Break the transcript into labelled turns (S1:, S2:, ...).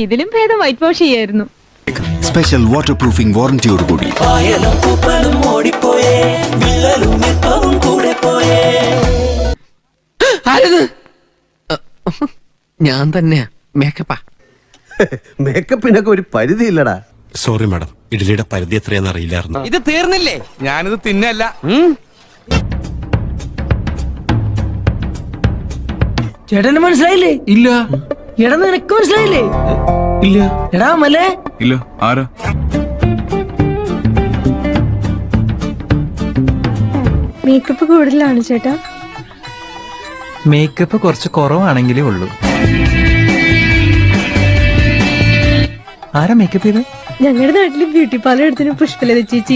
S1: ഇതിലും ഭേദം white wash ചെയ്യായിരുന്നു.
S2: സ്പെഷ്യൽ വാട്ടർ പ്രൂഫിംഗ് വാറന്റിയോട് കൂടി.
S3: ഞാൻ തന്നെയാ മേക്കപ്പാ.
S4: മേക്കപ്പിനൊക്കെ ഒരു പരിധി ഇല്ലടാ.
S5: സോറി മാഡം, ഇഡ്ഡലിയുടെ പരിധി എത്രയാന്ന് അറിയില്ലായിരുന്നു.
S3: ഇത് തീർന്നില്ലേ?
S6: ഞാനിത് തിന്നല്ല.
S7: ചേട്ടന് മനസ്സിലായില്ലേ?
S6: ഇല്ല.
S7: എടാ നിനക്ക് മനസ്സിലായില്ലേ?
S6: ഇല്ല.
S7: എടാ മലേ.
S6: ഇല്ല. ആരാ?
S1: മേക്കപ്പ് കൂടുതലാണ് ചേട്ടാ.
S8: മേക്കപ്പ് കുറച്ച് കുറവാണെങ്കിലേ ഉള്ളൂ. ആരാ മേക്കപ്പ് ചെയ്ത്?
S1: ഞങ്ങളുടെ നാട്ടില് ബ്യൂട്ടി പാർലർ എടുത്തിന് പുഷ്പലത ചേച്ചി.